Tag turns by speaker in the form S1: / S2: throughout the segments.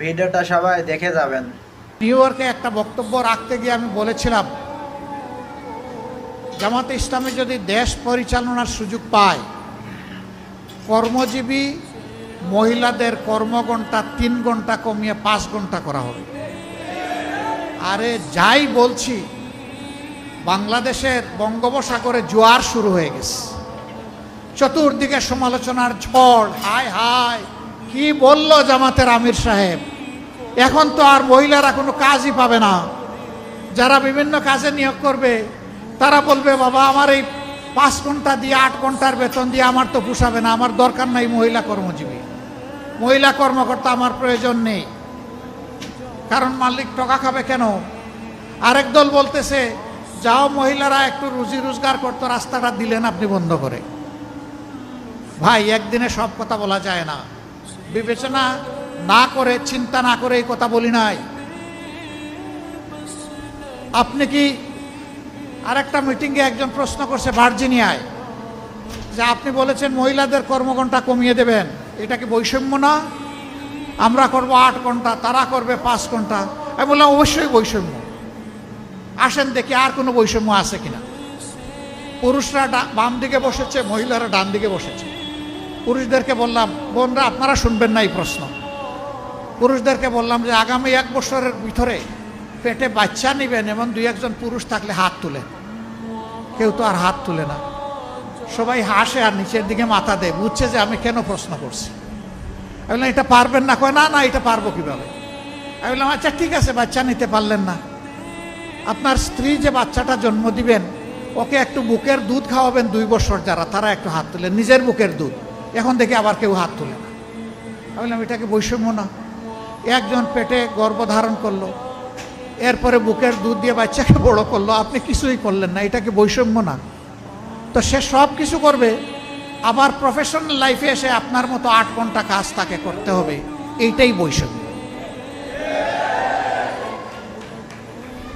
S1: ভিডিওটা সবাই দেখে যাবেন।
S2: নিউ ইয়র্কে একটা বক্তব্য রাখতে গিয়ে আমি বলেছিলাম, জামাতে ইসলামী যদি দেশ পরিচালনার সুযোগ পায়, কর্মজীবী মহিলাদের কর্মঘণ্টা 3 ঘন্টা কমিয়ে 5 ঘন্টা করা হবে। আরে যাই বলছি, বাংলাদেশের বঙ্গোপসাগরে জোয়ার শুরু হয়ে গেছে, চতুর্দিকে সমালোচনার ঝড়। হায় হায়, কি বলল জামাতের আমির সাহেব, এখন তো আর মহিলারা কোনো কাজই পাবে না। যারা বিভিন্ন কাজে নিয়োগ করবে তারা বলবে, বাবা আমার এই 5 ঘন্টা দিয়ে 8 ঘন্টার বেতন দিয়ে আমার তো পোষাবে না, আমার দরকার নাই মহিলা কর্মজীবী, মহিলা কর্মকর্তা আমার প্রয়োজন নেই। কারণ মালিক টাকা খাবে কেন? আরেক দল বলতেছে, যাও মহিলারা একটু রুজি রোজগার করতো, রাস্তাটা দিলেন আপনি বন্ধ করে। ভাই, একদিনে সব কথা বলা যায় না। বিবেচনা না করে, চিন্তা না করে এই কথা বলি নাই। আপনি কি আরেকটা মিটিংয়ে একজন প্রশ্ন করছে ভার্জিনিয়ায়, যে আপনি বলেছেন মহিলাদের কর্মঘণ্টা কমিয়ে দেবেন, এটা কি বৈষম্য না? আমরা করব 8 ঘন্টা, তারা করবে 5 ঘন্টা। আমি বললাম অবশ্যই বৈষম্য। আসেন দেখি আর কোনো বৈষম্য আছে কিনা। পুরুষরা বাম দিকে বসেছে, মহিলারা ডান দিকে বসেছে। পুরুষদেরকে বললাম, বোনরা আপনারা শুনবেন না এই প্রশ্ন। পুরুষদেরকে বললাম যে আগামী 1 বছরের ভিতরে পেটে বাচ্চা নেবেন এমন 2-1 জন পুরুষ থাকলে হাত তুলেন। কেউ তো আর হাত তুলে না, সবাই হাসে আর নিচের দিকে মাথা দেয়, বুঝছে যে আমি কেন প্রশ্ন করছি। আমি বললাম এটা পারবেন না? কয় না না, এটা পারবো কিভাবে। আমি বললাম আচ্ছা ঠিক আছে, বাচ্চা নিতে পারলেন না, আপনার স্ত্রী যে বাচ্চাটা জন্ম দিবেন ওকে একটু বুকের দুধ খাওয়াবেন 2 বছর, যারা তারা একটু হাত তুলেন, নিজের বুকের দুধ। এখন দেখি আবার কেউ হাত তুলে না। আমি বললাম এটা কি বৈষম্য না? একজন পেটে গর্ভধারণ করলো, এরপরে বুকের দুধ দিয়ে বাচ্চাকে বড় করলো, আপনি কিছুই করলেন না, এটা কি বৈষম্য না? তো সে সব কিছু করবে, আবার প্রফেশনাল লাইফে এসে আপনার মতো 8 ঘন্টা কাজ তাকে করতে হবে, এইটাই বৈষম্য।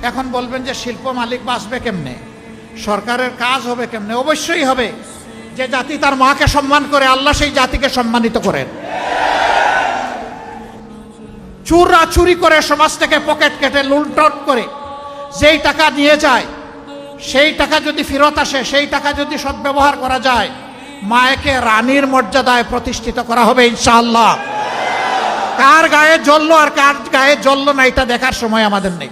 S2: এখন বলবেন যে শিল্প মালিক বাঁচবে কেমনে, সরকারের কাজ হবে কেমনে? অবশ্যই হবে। যে জাতি তার মাকে সম্মান করে, আল্লাহ সেই জাতিকে সম্মানিত করেন। চুররা চুরি করে সমাজ থেকে পকেট কেটে লুণ্ঠন করে যেই টাকা নিয়ে যায়, সেই টাকা যদি ফেরত আসে, সেই টাকা যদি সদ্ব্যবহার করা যায়, মায়েকে রানীর মর্যাদায় প্রতিষ্ঠিত করা হবে ইনশাআল্লাহ। কার গায়ে জ্বললো আর কার গায়ে জ্বললো না এটা দেখার সময় আমাদের নেই।